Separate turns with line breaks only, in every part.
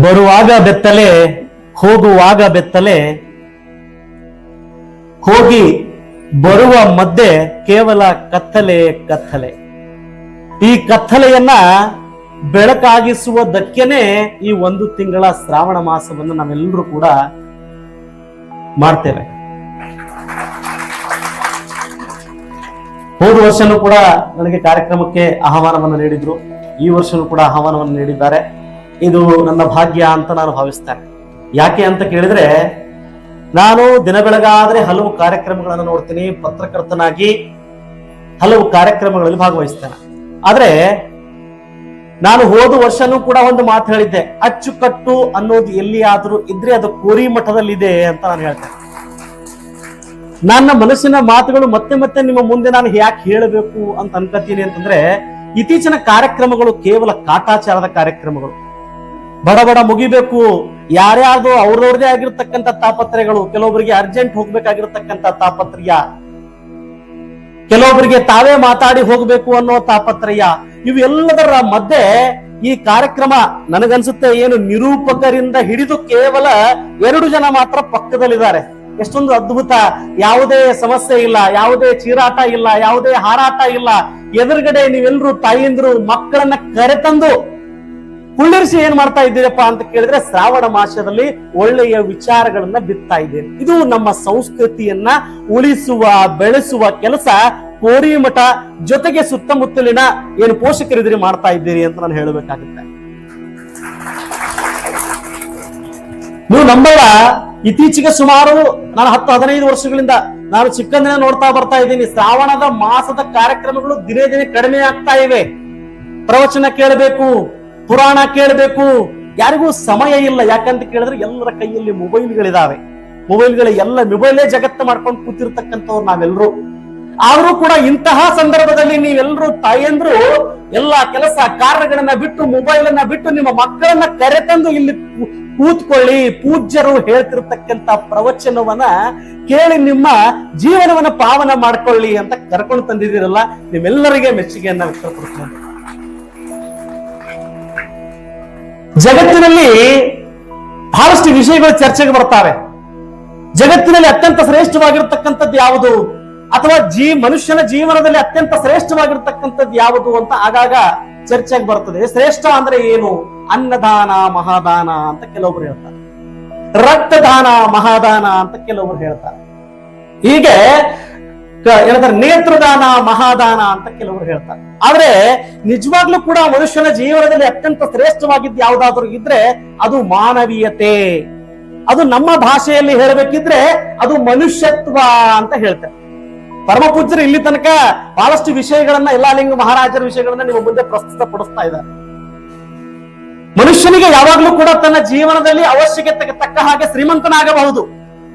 ಬರುವಾಗ ಬೆತ್ತಲೆ, ಹೋಗುವಾಗ ಬೆತ್ತಲೆ, ಹೋಗಿ ಬರುವ ಮಧ್ಯೆ ಕೇವಲ ಕತ್ತಲೆ ಕತ್ತಲೆ. ಈ ಕತ್ತಲೆಯನ್ನ ಬೆಳಕಾಗಿಸುವುದಕ್ಕೇನೆ ಈ ಒಂದು ತಿಂಗಳ ಶ್ರಾವಣ ಮಾಸವನ್ನು ನಾವೆಲ್ಲರೂ ಕೂಡ ಮಾಡ್ತೇವೆ. ಹೋದ ವರ್ಷನೂ ಕೂಡ ನನಗೆ ಕಾರ್ಯಕ್ರಮಕ್ಕೆ ಆಹ್ವಾನವನ್ನು ನೀಡಿದ್ರು, ಈ ವರ್ಷನೂ ಕೂಡ ಆಹ್ವಾನವನ್ನು ನೀಡಿದ್ದಾರೆ. ಇದು ನನ್ನ ಭಾಗ್ಯ ಅಂತ ನಾನು ಭಾವಿಸ್ತೇನೆ. ಯಾಕೆ ಅಂತ ಕೇಳಿದ್ರೆ, ನಾನು ದಿನ ಬೆಳಗಾದ್ರೆ ಹಲವು ಕಾರ್ಯಕ್ರಮಗಳನ್ನು ನೋಡ್ತೀನಿ, ಪತ್ರಕರ್ತನಾಗಿ ಹಲವು ಕಾರ್ಯಕ್ರಮಗಳಲ್ಲಿ ಭಾಗವಹಿಸ್ತೇನೆ. ಆದ್ರೆ ನಾನು ಹೋದ ವರ್ಷನೂ ಕೂಡ ಒಂದು ಮಾತು ಹೇಳಿದ್ದೆ, ಅಚ್ಚುಕಟ್ಟು ಅನ್ನೋದು ಎಲ್ಲಿಯಾದ್ರೂ ಇದ್ರೆ ಅದು ಕೋರಿ ಮಠದಲ್ಲಿದೆ ಅಂತ ನಾನು ಹೇಳ್ತೇನೆ. ನನ್ನ ಮನಸ್ಸಿನ ಮಾತುಗಳು ಮತ್ತೆ ಮತ್ತೆ ನಿಮ್ಮ ಮುಂದೆ ನಾನು ಯಾಕೆ ಹೇಳಬೇಕು ಅಂತ ಅನ್ಕೋತೀನಿ ಅಂತಂದ್ರೆ, ಇತ್ತೀಚಿನ ಕಾರ್ಯಕ್ರಮಗಳು ಕೇವಲ ಕಾಟಾಚಾರದ ಕಾರ್ಯಕ್ರಮಗಳು. ಬಡ ಬಡ ಮುಗಿಬೇಕು, ಯಾರ್ಯಾರ್ದು ಅವ್ರವ್ರದೇ ಆಗಿರ್ತಕ್ಕಂಥ ತಾಪತ್ರಯಗಳು, ಕೆಲವೊಬ್ಬರಿಗೆ ಅರ್ಜೆಂಟ್ ಹೋಗ್ಬೇಕಾಗಿರ್ತಕ್ಕಂಥ ತಾಪತ್ರಯ, ಕೆಲವೊಬ್ಬರಿಗೆ ತಾವೇ ಮಾತಾಡಿ ಹೋಗ್ಬೇಕು ಅನ್ನೋ ತಾಪತ್ರಯ. ಇವೆಲ್ಲದರ ಮಧ್ಯೆ ಈ ಕಾರ್ಯಕ್ರಮ ನನಗನ್ಸುತ್ತೆ ಏನು ನಿರೂಪಕರಿಂದ ಹಿಡಿದು ಕೇವಲ 2 ಜನ ಮಾತ್ರ ಪಕ್ಕದಲ್ಲಿದ್ದಾರೆ. ಎಷ್ಟೊಂದು ಅದ್ಭುತ, ಯಾವುದೇ ಸಮಸ್ಯೆ ಇಲ್ಲ, ಯಾವುದೇ ಚೀರಾಟ ಇಲ್ಲ, ಯಾವುದೇ ಹಾರಾಟ ಇಲ್ಲ. ಎದುರುಗಡೆ ನೀವೆಲ್ಲರೂ ತಾಯಿಂದ್ರು ಮಕ್ಕಳನ್ನ ಕರೆತಂದು ಕುಳ್ಳಿರಿಸಿ ಏನ್ ಮಾಡ್ತಾ ಇದ್ದೀರಪ್ಪ ಅಂತ ಕೇಳಿದ್ರೆ, ಶ್ರಾವಣ ಮಾಸದಲ್ಲಿ ಒಳ್ಳೆಯ ವಿಚಾರಗಳನ್ನ ಬಿತ್ತಾ ಇದ್ದೇನೆ. ಇದು ನಮ್ಮ ಸಂಸ್ಕೃತಿಯನ್ನ ಉಳಿಸುವ ಬೆಳೆಸುವ ಕೆಲಸ ಕೋರಿಮಠ ಜೊತೆಗೆ ಸುತ್ತಮುತ್ತಲಿನ ಏನು ಪೋಷಕರಿದ್ದೀರಿ ಮಾಡ್ತಾ ಇದ್ದೀರಿ ಅಂತ ನಾನು ಹೇಳಬೇಕಾಗುತ್ತೆ. ನೀವು ನಂಬಲ್ಲ, ಇತ್ತೀಚೆಗೆ ಸುಮಾರು ನಾನು 10-15 ವರ್ಷಗಳಿಂದ ನಾನು ಚಿಕ್ಕಂದಿನ ನೋಡ್ತಾ ಬರ್ತಾ ಇದ್ದೀನಿ, ಶ್ರಾವಣದ ಮಾಸದ ಕಾರ್ಯಕ್ರಮಗಳು ದಿನೇ ದಿನೇ ಕಡಿಮೆ ಆಗ್ತಾ ಇವೆ. ಪ್ರವಚನ ಕೇಳಬೇಕು, ಪುರಾಣ ಕೇಳಬೇಕು, ಯಾರಿಗೂ ಸಮಯ ಇಲ್ಲ. ಯಾಕಂತ ಕೇಳಿದ್ರೆ ಎಲ್ಲರ ಕೈಯಲ್ಲಿ ಮೊಬೈಲ್ಗಳಿದಾವೆ. ಮೊಬೈಲೇ ಜಗತ್ತು ಮಾಡ್ಕೊಂಡು ಕೂತಿರ್ತಕ್ಕಂಥವ್ರು ನಾವೆಲ್ಲರೂ. ಆದ್ರೂ ಕೂಡ ಇಂತಹ ಸಂದರ್ಭದಲ್ಲಿ ನೀವೆಲ್ಲರೂ ತಾಯಂದ್ರು ಎಲ್ಲಾ ಕೆಲಸ ಕಾರ್ಯಗಳನ್ನ ಬಿಟ್ಟು, ಮೊಬೈಲ್ ಅನ್ನ ಬಿಟ್ಟು ನಿಮ್ಮ ಮಕ್ಕಳನ್ನ ಕರೆತಂದು ಇಲ್ಲಿ ಕೂತ್ಕೊಳ್ಳಿ, ಪೂಜ್ಯರು ಹೇಳ್ತಿರ್ತಕ್ಕಂಥ ಪ್ರವಚನವನ್ನ ಕೇಳಿ ನಿಮ್ಮ ಜೀವನವನ್ನ ಪಾವನ ಮಾಡ್ಕೊಳ್ಳಿ ಅಂತ ಕರ್ಕೊಂಡು ತಂದಿದ್ದೀರಲ್ಲ, ನಿಮ್ಮೆಲ್ಲರಿಗೆ ಮೆಚ್ಚುಗೆಯನ್ನ ವ್ಯಕ್ತಪಡಿಸ್ತೀನಿ. ಜಗತ್ತಿನಲ್ಲಿ ಬಹಳಷ್ಟು ವಿಷಯಗಳು ಚರ್ಚೆಗೆ ಬರ್ತಾವೆ. ಜಗತ್ತಿನಲ್ಲಿ ಅತ್ಯಂತ ಶ್ರೇಷ್ಠವಾಗಿರ್ತಕ್ಕಂಥದ್ದು ಯಾವುದು, ಅಥವಾ ಮನುಷ್ಯನ ಜೀವನದಲ್ಲಿ ಅತ್ಯಂತ ಶ್ರೇಷ್ಠವಾಗಿರ್ತಕ್ಕಂಥದ್ದು ಯಾವುದು ಅಂತ ಆಗಾಗ ಚರ್ಚೆಗೆ ಬರ್ತದೆ. ಶ್ರೇಷ್ಠ ಅಂದ್ರೆ ಏನು? ಅನ್ನದಾನ ಮಹಾದಾನ ಅಂತ ಕೆಲವೊಬ್ರು ಹೇಳ್ತಾರೆ, ರಕ್ತದಾನ ಮಹಾದಾನ ಅಂತ ಕೆಲವೊಬ್ರು ಹೇಳ್ತಾರೆ, ಹೀಗೆ ಏನಂತಾರೆ ನೇತ್ರದಾನ ಮಹಾದಾನ ಅಂತ ಕೆಲವರು ಹೇಳ್ತಾರೆ. ಆದ್ರೆ ನಿಜವಾಗ್ಲೂ ಕೂಡ ಮನುಷ್ಯನ ಜೀವನದಲ್ಲಿ ಅತ್ಯಂತ ಶ್ರೇಷ್ಠವಾಗಿದ್ದು ಯಾವುದಾದ್ರೂ ಇದ್ರೆ ಅದು ಮಾನವೀಯತೆ. ಅದು ನಮ್ಮ ಭಾಷೆಯಲ್ಲಿ ಹೇಳಬೇಕಿದ್ರೆ ಅದು ಮನುಷ್ಯತ್ವ ಅಂತ ಹೇಳ್ತಾರೆ. ಪರಮ ಪೂಜ್ಯರು ಇಲ್ಲಿ ತನಕ ಬಹಳಷ್ಟು ವಿಷಯಗಳನ್ನ, ಯಲ್ಲಾಲಿಂಗ ಮಹಾರಾಜರ ವಿಷಯಗಳನ್ನ ನಿಮ್ಮ ಮುಂದೆ ಪ್ರಸ್ತುತ ಪಡಿಸ್ತಾ ಇದ್ದಾರೆ. ಮನುಷ್ಯನಿಗೆ ಯಾವಾಗ್ಲೂ ಕೂಡ ತನ್ನ ಜೀವನದಲ್ಲಿ ಅವಶ್ಯಕತೆಗೆ ತಕ್ಕ ಹಾಗೆ ಶ್ರೀಮಂತನಾಗಬಹುದು,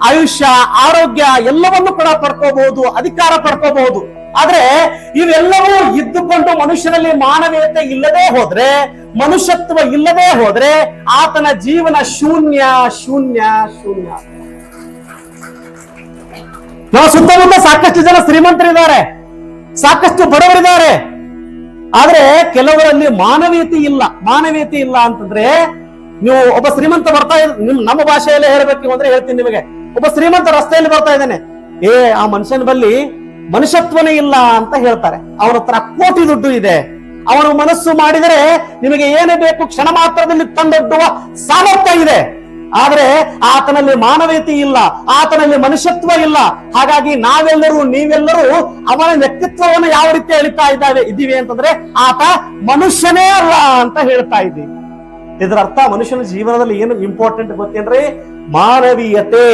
ಆಯುಷ್ಯ ಆರೋಗ್ಯ ಎಲ್ಲವನ್ನೂ ಕೂಡ ಪಡ್ಕೋಬಹುದು, ಅಧಿಕಾರ ಪಡ್ಕೋಬಹುದು. ಆದ್ರೆ ಇವೆಲ್ಲವೂ ಇದ್ದುಕೊಂಡು ಮನುಷ್ಯನಲ್ಲಿ ಮಾನವೀಯತೆ ಇಲ್ಲದೆ ಹೋದ್ರೆ, ಮನುಷ್ಯತ್ವ ಇಲ್ಲದೆ ಹೋದ್ರೆ ಆತನ ಜೀವನ ಶೂನ್ಯ ಶೂನ್ಯ ಶೂನ್ಯ. ನಾವು ಸುತ್ತಮುತ್ತ ಸಾಕಷ್ಟು ಜನ ಶ್ರೀಮಂತರಿದ್ದಾರೆ, ಸಾಕಷ್ಟು ಬಡವರಿದ್ದಾರೆ. ಆದ್ರೆ ಕೆಲವರಲ್ಲಿ ಮಾನವೀಯತೆ ಇಲ್ಲ. ಮಾನವೀಯತೆ ಇಲ್ಲ ಅಂತಂದ್ರೆ, ನೀವು ಒಬ್ಬ ಶ್ರೀಮಂತ ಬರ್ತಾ ನಮ್ಮ ಭಾಷೆಯಲ್ಲೇ ಹೇಳಬೇಕು ಅಂದ್ರೆ ಹೇಳ್ತೀನಿ ನಿಮಗೆ, ಒಬ್ಬ ಶ್ರೀಮಂತ ರಸ್ತೆಯಲ್ಲಿ ಬರ್ತಾ ಇದ್ದಾನೆ, ಆ ಮನುಷ್ಯನ ಬಳಿ ಮನುಷ್ಯತ್ವನೇ ಇಲ್ಲ ಅಂತ ಹೇಳ್ತಾರೆ. ಅವನ ಹತ್ರ ಕೋಟಿ ದುಡ್ಡು ಇದೆ, ಅವನ ಮನಸ್ಸು ಮಾಡಿದರೆ ನಿಮಗೆ ಏನೇ ಬೇಕು ಕ್ಷಣ ಮಾತ್ರದಲ್ಲಿ ತಂದೊಡ್ಡುವ ಸಾಮರ್ಥ್ಯ ಇದೆ. ಆದ್ರೆ ಆತನಲ್ಲಿ ಮಾನವೀಯತೆ ಇಲ್ಲ, ಆತನಲ್ಲಿ ಮನುಷ್ಯತ್ವ ಇಲ್ಲ. ಹಾಗಾಗಿ ನಾವೆಲ್ಲರೂ ನೀವೆಲ್ಲರೂ ಅವನ ವ್ಯಕ್ತಿತ್ವವನ್ನು ಯಾವ ರೀತಿ ಹೇಳ್ತಾ ಇದ್ದೀವಿ ಅಂತಂದ್ರೆ, ಆತ ಮನುಷ್ಯನೇ ಅಲ್ಲ ಅಂತ ಹೇಳ್ತಾ ಇದ್ದೀವಿ. ಇದರ ಅರ್ಥ ಮನುಷ್ಯನ ಜೀವನದಲ್ಲಿ ಏನು ಇಂಪಾರ್ಟೆಂಟ್ ಗೊತ್ತೇನ್ರಿ? ಮಾನವೀಯತೆ,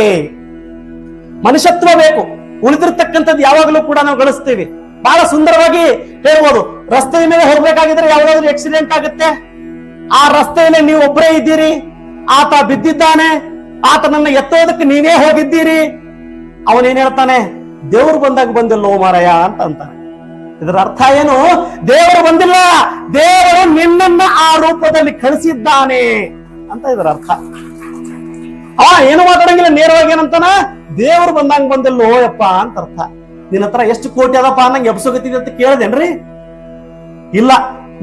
ಮನುಷ್ಯತ್ವ ಬೇಕು. ಉಳಿದಿರ್ತಕ್ಕಂಥದ್ದು ಯಾವಾಗಲೂ ಕೂಡ ನಾವು ಗಳಿಸ್ತೀವಿ. ಬಹಳ ಸುಂದರವಾಗಿ ಹೇಳ್ಬೋದು, ರಸ್ತೆಯ ಮೇಲೆ ಹೋಗ್ಬೇಕಾಗಿದ್ರೆ ಯಾವ್ದಾದ್ರು ಆಕ್ಸಿಡೆಂಟ್ ಆಗುತ್ತೆ, ಆ ರಸ್ತೆಯಲ್ಲಿ ನೀವು ಒಬ್ಬರೇ ಇದ್ದೀರಿ, ಆತ ಬಿದ್ದಿದ್ದಾನೆ, ಆತನನ್ನ ಎತ್ತೋದಕ್ಕೆ ನೀವೇ ಹೋಗಿದ್ದೀರಿ, ಅವನೇನ್ ಹೇಳ್ತಾನೆ? ದೇವ್ರು ಬಂದಾಗ ಬಂದಿಲ್ಲೋ ಮಾರಾಯ ಅಂತ ಅಂತಾನೆ. ಇದರ ಅರ್ಥ ಏನು? ದೇವರು ಬಂದಿಲ್ಲ, ದೇವರು ನಿನ್ನನ್ನ ಆ ರೂಪದಲ್ಲಿ ಕಳಿಸಿದ್ದಾನೆ ಅಂತ ಇದರ ಅರ್ಥ. ಏನು ಮಾತಾಡಂಗಿಲ್ಲ, ನೇರವಾಗಿ ಏನಂತಾನ? ದೇವರು ಬಂದಂಗ ಬಂದಿಲ್ಲೋ ಯಪ್ಪ ಅಂತ ಅರ್ಥ. ನಿನ್ನ ಹತ್ರ ಎಷ್ಟು ಕೋಟಿ ಅದಪ್ಪ ಅನ್ನಂಗೆ ಎಬ್ಸೋಗತ್ತಿದೆ ಅಂತ ಕೇಳ್ದೇನ್ರಿ? ಇಲ್ಲ.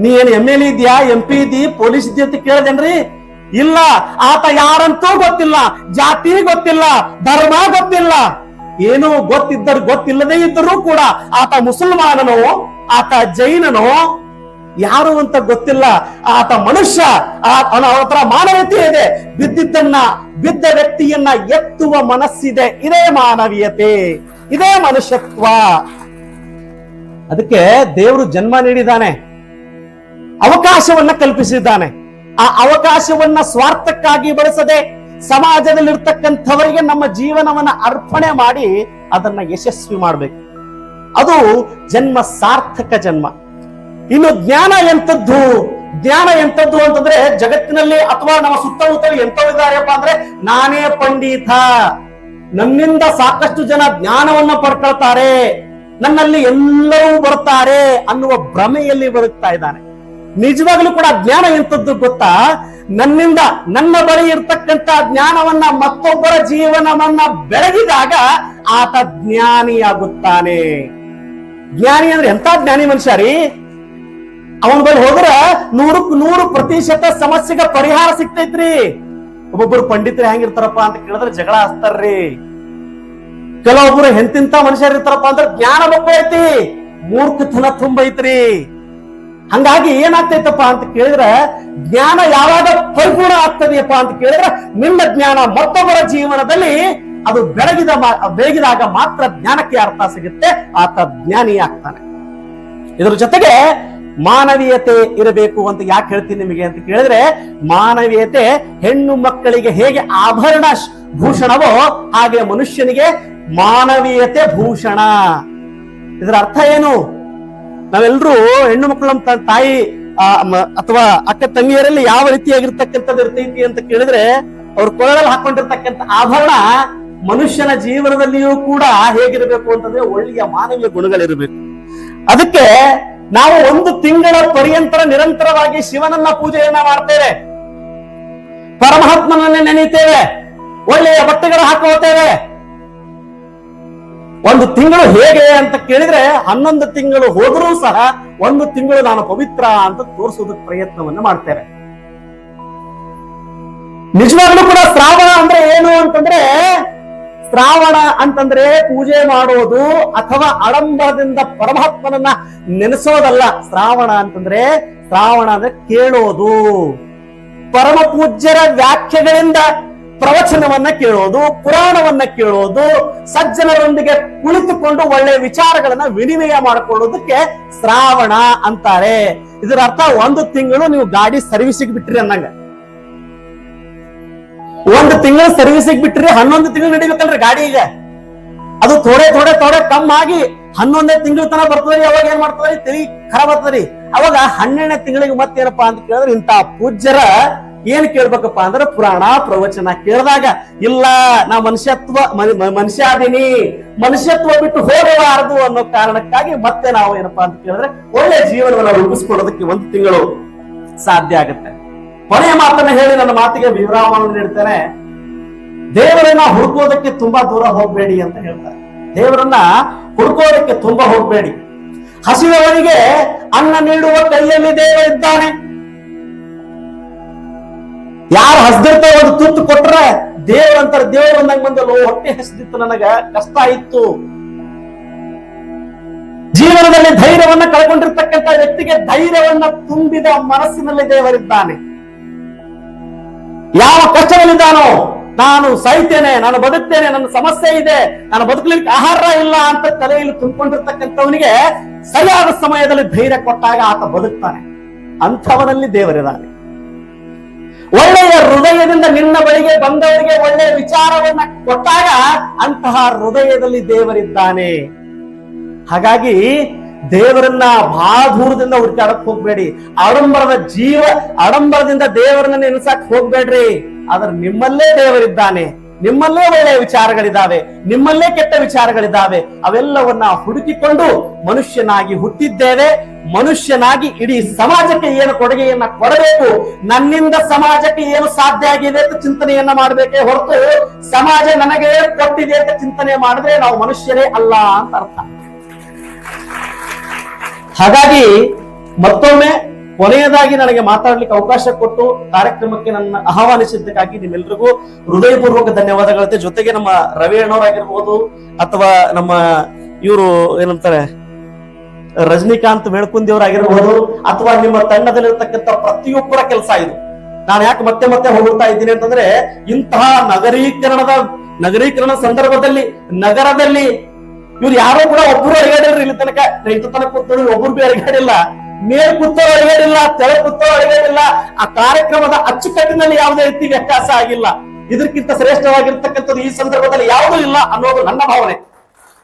ನೀ ಏನು MLA ಇದೆಯಾ, MP ಇದ್ದೀ, ಪೊಲೀಸ್ ಇದ್ದೀಯ ಅಂತ ಕೇಳ್ದೇನ್ರಿ? ಇಲ್ಲ, ಆತ ಯಾರಂತೂ ಗೊತ್ತಿಲ್ಲ, ಜಾತಿ ಗೊತ್ತಿಲ್ಲ, ಧರ್ಮ ಗೊತ್ತಿಲ್ಲ, ಏನು ಗೊತ್ತಿಲ್ಲದೆ ಇದ್ದರೂ ಕೂಡ ಆತ ಮುಸಲ್ಮಾನನೋ, ಆತ ಜೈನನೋ, ಯಾರು ಅಂತ ಗೊತ್ತಿಲ್ಲ, ಆತ ಮನುಷ್ಯ, ಅವರ ಮಾನವೀಯತೆ ಇದೆ. ಬಿದ್ದ ವ್ಯಕ್ತಿಯನ್ನ ಎತ್ತುವ ಮನಸ್ಸಿದೆ. ಇದೇ ಮಾನವೀಯತೆ, ಇದೇ ಮನುಷ್ಯತ್ವ. ಅದಕ್ಕೆ ದೇವರು ಜನ್ಮ ನೀಡಿದ್ದಾನೆ, ಅವಕಾಶವನ್ನ ಕಲ್ಪಿಸಿದ್ದಾನೆ. ಆ ಅವಕಾಶವನ್ನ ಸ್ವಾರ್ಥಕ್ಕಾಗಿ ಬಳಸದೆ ಸಮಾಜದಲ್ಲಿರ್ತಕ್ಕಂಥವರಿಗೆ ನಮ್ಮ ಜೀವನವನ್ನ ಅರ್ಪಣೆ ಮಾಡಿ ಅದನ್ನ ಯಶಸ್ವಿ ಮಾಡಬೇಕು. ಅದು ಜನ್ಮ ಸಾರ್ಥಕ ಜನ್ಮ. ಇನ್ನು ಜ್ಞಾನ ಎಂತದ್ದು ಅಂತಂದ್ರೆ, ಜಗತ್ತಿನಲ್ಲಿ ಅಥವಾ ನಮ್ಮ ಸುತ್ತಮುತ್ತಲು ಎಂತವಿದ್ದಾರೆಪ್ಪ ಅಂದ್ರೆ, ನಾನೇ ಪಂಡಿತ, ನನ್ನಿಂದ ಸಾಕಷ್ಟು ಜನ ಜ್ಞಾನವನ್ನ ಪಡ್ಕೊಳ್ತಾರೆ, ನನ್ನಲ್ಲಿ ಎಲ್ಲರೂ ಬರ್ತಾರೆ ಅನ್ನುವ ಭ್ರಮೆಯಲ್ಲಿ ಬದುಕ್ತಾ ಇದ್ದಾನೆ. ನಿಜವಾಗ್ಲೂ ಕೂಡ ಜ್ಞಾನ ಎಂತದ್ದು ಗೊತ್ತಾ? ನನ್ನ ಬಳಿ ಇರ್ತಕ್ಕಂಥ ಜ್ಞಾನವನ್ನ ಮತ್ತೊಬ್ಬರ ಜೀವನವನ್ನ ಬೆಳಗಿದಾಗ ಆತ ಜ್ಞಾನಿಯಾಗುತ್ತಾನೆ. ಜ್ಞಾನಿ ಅಂದ್ರೆ ಎಂತ ಜ್ಞಾನಿ ಮನುಷ್ಯ ರೀ? ಅವನ ಬಳಿ ಹೋದ್ರ 100% ಸಮಸ್ಯೆಗೆ ಪರಿಹಾರ ಸಿಗ್ತೈತ್ರಿ. ಒಬ್ಬೊಬ್ರು ಪಂಡಿತರು ಹೆಂಗಿರ್ತಾರಪ್ಪ ಅಂತ ಕೇಳಿದ್ರೆ ಜಗಳ ಹಚ್ತಾರ್ರಿ. ಕೆಲವೊಬ್ರು ಎಂತಿಂತ ಮನುಷ್ಯರು ಇರ್ತಾರಪ್ಪ ಅಂದ್ರೆ ಜ್ಞಾನ ಮಕ್ಕಳು ಐತಿ, ಮೂರ್ಖತನ ತುಂಬೈತ್ರಿ. ಹಂಗಾಗಿ ಏನಾಗ್ತೈತಪ್ಪ ಅಂತ ಕೇಳಿದ್ರೆ, ಜ್ಞಾನ ಯಾವಾಗ ಪರಿಪೂರ್ಣ ಆಗ್ತದೆಯಪ್ಪ ಅಂತ ಕೇಳಿದ್ರೆ, ನಿನ್ನ ಜ್ಞಾನ ಮತ್ತೊಬ್ಬರ ಜೀವನದಲ್ಲಿ ಅದು ಬೆಳಗಿದಾಗ ಮಾತ್ರ ಜ್ಞಾನಕ್ಕೆ ಅರ್ಥ ಸಿಗುತ್ತೆ, ಆತ ಜ್ಞಾನಿ ಆಗ್ತಾನೆ. ಇದರ ಜೊತೆಗೆ ಮಾನವೀಯತೆ ಇರಬೇಕು ಅಂತ ಯಾಕೆ ಹೇಳ್ತೀನಿ ನಿಮಗೆ ಅಂತ ಕೇಳಿದ್ರೆ, ಮಾನವೀಯತೆ ಹೆಣ್ಣು ಮಕ್ಕಳಿಗೆ ಹೇಗೆ ಆಭರಣ ಭೂಷಣವೋ ಹಾಗೆ ಮನುಷ್ಯನಿಗೆ ಮಾನವೀಯತೆ ಭೂಷಣ. ಇದರ ಅರ್ಥ ಏನು? ನಾವೆಲ್ಲರೂ ಹೆಣ್ಣು ಮಕ್ಕಳು ನಮ್ಮ ತಾಯಿ ಅಥವಾ ಅಕ್ಕ ತಂಗಿಯರಲ್ಲಿ ಯಾವ ರೀತಿಯಾಗಿರ್ತಕ್ಕಂಥದ್ದು ಇರ್ತೈತಿ ಅಂತ ಕೇಳಿದ್ರೆ, ಅವ್ರ ಕೊರಳಲ್ಲಿ ಹಾಕೊಂಡಿರ್ತಕ್ಕಂಥ ಆಭರಣ ಮನುಷ್ಯನ ಜೀವನದಲ್ಲಿಯೂ ಕೂಡ ಹೇಗಿರಬೇಕು ಅಂತಂದ್ರೆ ಒಳ್ಳೆಯ ಮಾನವೀಯ ಗುಣಗಳಿರಬೇಕು. ಅದಕ್ಕೆ ನಾವು 1 ತಿಂಗಳ ಪರ್ಯಂತರ ನಿರಂತರವಾಗಿ ಶಿವನನ್ನ ಪೂಜೆಯನ್ನ ಮಾಡ್ತೇವೆ, ಪರಮಾತ್ಮನನ್ನೇ ನೆನೀತೇವೆ, ಒಳ್ಳೆಯ ಬಟ್ಟೆಗಳು ಹಾಕೋತೇವೆ. 1 ತಿಂಗಳು ಹೇಗೆ ಅಂತ ಕೇಳಿದ್ರೆ, 11 ತಿಂಗಳು ಹೋದರೂ ಸಹ 1 ತಿಂಗಳು ನಾನು ಪವಿತ್ರ ಅಂತ ತೋರಿಸೋದಕ್ಕೆ ಪ್ರಯತ್ನವನ್ನ ಮಾಡ್ತೇವೆ. ನಿಜವಾಗ್ಲೂ ಕೂಡ ಶ್ರಾವಣ ಅಂದ್ರೆ ಏನು ಅಂತಂದ್ರೆ, ಶ್ರಾವಣ ಅಂತಂದ್ರೆ ಪೂಜೆ ಮಾಡೋದು ಅಥವಾ ಆಡಂಬರದಿಂದ ಪರಮಾತ್ಮನನ್ನ ನೆನೆಸೋದಲ್ಲ. ಶ್ರಾವಣ ಅಂದ್ರೆ ಕೇಳೋದು, ಪರಮ ಪೂಜ್ಯರ ವ್ಯಾಖ್ಯೆಗಳಿಂದ ಪ್ರವಚನವನ್ನ ಕೇಳೋದು, ಪುರಾಣವನ್ನ ಕೇಳೋದು, ಸಜ್ಜನರೊಂದಿಗೆ ಕುಳಿತುಕೊಂಡು ಒಳ್ಳೆಯ ವಿಚಾರಗಳನ್ನ ವಿನಿಮಯ ಮಾಡಿಕೊಳ್ಳೋದಕ್ಕೆ ಶ್ರಾವಣ ಅಂತಾರೆ. ಇದರ ಅರ್ಥ 1 ತಿಂಗಳು ನೀವು ಗಾಡಿ ಸರ್ವಿಸಿಗೆ ಬಿಟ್ರಿ ಅನ್ನಂಗ. 1 ತಿಂಗಳು ಸರ್ವಿಸಿಗೆ ಬಿಟ್ರಿ, 11 ತಿಂಗಳು ನಡಿಬೇಕಲ್ರಿ ಗಾಡಿ. ಈಗ ಅದು ಥೋಡೆ ಕಮ್ಮಾಗಿ 11ನೇ ತಿಂಗಳ ತನಕ ಬರ್ತದ್ರಿ. ಅವಾಗ ಏನ್ ಮಾಡ್ತದ್ರಿ, ತಲೆ ಖರಾಬ್ ಆಗ್ತದ್ರಿ. ಅವಾಗ 12ನೇ ತಿಂಗಳಿಗೆ ಮತ್ತೇನಪ್ಪಾ ಅಂತ ಕೇಳಿದ್ರೆ, ಇಂತ ಪೂಜ್ಯರ ಏನ್ ಕೇಳ್ಬೇಕಪ್ಪ ಅಂದ್ರೆ ಪುರಾಣ ಪ್ರವಚನ ಕೇಳಿದಾಗ, ಇಲ್ಲ ನಾ ಮನುಷ್ಯ ಅದೀನಿ, ಮನುಷ್ಯತ್ವ ಬಿಟ್ಟು ಹೋಗಬಾರದು ಅನ್ನೋ ಕಾರಣಕ್ಕಾಗಿ ಮತ್ತೆ ನಾವು ಏನಪ್ಪಾ ಅಂತ ಕೇಳಿದ್ರೆ ಒಳ್ಳೆ ಜೀವನವನ್ನು ರೂಪಿಸ್ಕೊಳ್ಳೋದಕ್ಕೆ 1 ತಿಂಗಳು ಸಾಧ್ಯ ಆಗುತ್ತೆ. ಕೊನೆಯ ಮಾತನ್ನ ಹೇಳಿ ನನ್ನ ಮಾತಿಗೆ ವಿರಾಮವನ್ನು ನೀಡ್ತೇನೆ. ದೇವರನ್ನ ಹುಡುಕೋದಕ್ಕೆ ತುಂಬಾ ದೂರ ಹೋಗ್ಬೇಡಿ ಅಂತ ಹೇಳ್ತಾರೆ. ದೇವರನ್ನ ಹುಡುಕೋದಕ್ಕೆ ತುಂಬಾ ಹೋಗ್ಬೇಡಿ. ಹಸಿದವನಿಗೆ ಅನ್ನ ನೀಡುವ ಕೈಯಲ್ಲಿ ದೇವರಿದ್ದಾನೆ. ಯಾರು ಹಸ್ದಿರ್ತಾವ ಒಂದು ತುತ್ತು ಕೊಟ್ರೆ ದೇವರಂತಾರೆ, ದೇವರು ಬಂದಂಗ ಬಂದಲ್ಲೋ, ಹೊಟ್ಟೆ ಹಸಿದಿತ್ತು, ನನಗ ಕಷ್ಟ ಇತ್ತು. ಜೀವನದಲ್ಲಿ ಧೈರ್ಯವನ್ನ ಕಳ್ಕೊಂಡಿರ್ತಕ್ಕಂಥ ವ್ಯಕ್ತಿಗೆ ಧೈರ್ಯವನ್ನ ತುಂಬಿದ ಮನಸ್ಸಿನಲ್ಲಿ ದೇವರಿದ್ದಾನೆ. ಯಾವ ಕಷ್ಟದಲ್ಲಿದ್ದಾನೋ, ನಾನು ಸಾಯ್ತೇನೆ, ನಾನು ಬದುಕ್ತೇನೆ, ನನ್ನ ಸಮಸ್ಯೆ ಇದೆ, ನಾನು ಬದುಕಲಿಕ್ಕೆ ಆಹಾರ ಇಲ್ಲ ಅಂತ ತಲೆಯಲ್ಲಿ ತುಂಬಿಕೊಂಡಿರ್ತಕ್ಕಂಥವನಿಗೆ ಸರಿಯಾದ ಸಮಯದಲ್ಲಿ ಧೈರ್ಯ ಕೊಟ್ಟಾಗ ಆತ ಬದುಕ್ತಾನೆ. ಅಂಥವನಲ್ಲಿ ದೇವರಿದ್ದಾನೆ. ಒಳ್ಳೆಯ ಹೃದಯದಿಂದ ನಿನ್ನ ಬಳಿಗೆ ಬಂದವರಿಗೆ ಒಳ್ಳೆಯ ವಿಚಾರವನ್ನ ಕೊಟ್ಟಾಗ ಅಂತಹ ಹೃದಯದಲ್ಲಿ ದೇವರಿದ್ದಾನೆ. ಹಾಗಾಗಿ ದೇವರನ್ನ ಬಹಳ ದೂರದಿಂದ ಹುಡುಕಾಡಕ್ ಹೋಗ್ಬೇಡಿ. ಆಡಂಬರದಿಂದ ದೇವರನ್ನ ನೆನೆಸಕ್ ಹೋಗ್ಬೇಡ್ರಿ. ಆದ್ರೆ ನಿಮ್ಮಲ್ಲೇ ದೇವರಿದ್ದಾನೆ, ನಿಮ್ಮಲ್ಲೇ ಒಳ್ಳೆಯ ವಿಚಾರಗಳಿದ್ದಾವೆ, ನಿಮ್ಮಲ್ಲೇ ಕೆಟ್ಟ ವಿಚಾರಗಳಿದ್ದಾವೆ. ಅವೆಲ್ಲವನ್ನ ಹುಡುಕಿಕೊಂಡು ಮನುಷ್ಯನಾಗಿ ಹುಟ್ಟಿದ್ದೇವೆ. ಮನುಷ್ಯನಾಗಿ ಇಡೀ ಸಮಾಜಕ್ಕೆ ಏನು ಕೊಡುಗೆಯನ್ನ ಕೊಡಬೇಕು, ನನ್ನಿಂದ ಸಮಾಜಕ್ಕೆ ಏನು ಸಾಧ್ಯ ಆಗಿದೆ ಅಂತ ಚಿಂತನೆಯನ್ನ ಮಾಡಬೇಕೇ ಹೊರತು ಸಮಾಜ ನನಗೆ ಕೊಟ್ಟಿದೆ ಅಂತ ಚಿಂತನೆ ಮಾಡಿದ್ರೆ ನಾವು ಮನುಷ್ಯರೇ ಅಲ್ಲ ಅಂತ ಅರ್ಥ. ಹಾಗಾಗಿ ಮತ್ತೊಮ್ಮೆ ಕೊನೆಯದಾಗಿ ನನಗೆ ಮಾತಾಡ್ಲಿಕ್ಕೆ ಅವಕಾಶ ಕೊಟ್ಟು ಕಾರ್ಯಕ್ರಮಕ್ಕೆ ನನ್ನ ಆಹ್ವಾನಿಸಿದ್ದಕ್ಕಾಗಿ ನಿಮ್ಮೆಲ್ರಿಗೂ ಹೃದಯಪೂರ್ವಕ ಧನ್ಯವಾದಗಳತೆ. ಜೊತೆಗೆ ನಮ್ಮ ರವಿ ಅಣ್ಣವರಾಗಿರ್ಬೋದು ಅಥವಾ ನಮ್ಮ ಇವರು ಏನಂತಾರೆ ರಜನಿಕಾಂತ್ ಮೇಳ್ಕುಂದಿಯವರಾಗಿರ್ಬೋದು ಅಥವಾ ನಿಮ್ಮ ತಂಡದಲ್ಲಿರ್ತಕ್ಕಂಥ ಪ್ರತಿಯೊಬ್ಬರ ಕೆಲಸ ಇದು. ನಾನು ಯಾಕೆ ಮತ್ತೆ ಮತ್ತೆ ಹೋಗ್ತಾ ಇದ್ದೀನಿ ಅಂತಂದ್ರೆ, ಇಂತಹ ನಗರೀಕರಣ ಸಂದರ್ಭದಲ್ಲಿ ನಗರದಲ್ಲಿ ಇವ್ರು ಯಾರು ಕೂಡ ಒಬ್ಬರು ಅಡಿಗಾಡಿಲ್ರಿ. ಇಲ್ಲಿ ತನಕ ಕೂತ್ಕೊಂಡು ಒಬ್ಬರು ಬಿ ಅಡಿಗಾಡಿಲ್ಲ, ಮೇಲ್ ಕೂತೋ ಅಡಿಗಾಡಿಲ್ಲ, ತೆಳೆ ಕೂತೋ ಅಡಿಗಾಡಿಲ್ಲ. ಆ ಕಾರ್ಯಕ್ರಮದ ಅಚ್ಚುಕಟ್ಟಿನಲ್ಲಿ ಯಾವುದೇ ರೀತಿ ವ್ಯತ್ಯಾಸ ಆಗಿಲ್ಲ. ಇದಕ್ಕಿಂತ ಶ್ರೇಷ್ಠವಾಗಿರ್ತಕ್ಕಂಥದ್ದು ಈ ಸಂದರ್ಭದಲ್ಲಿ ಯಾವುದೂ ಇಲ್ಲ ಅನ್ನೋದು ನನ್ನ ಭಾವನೆ.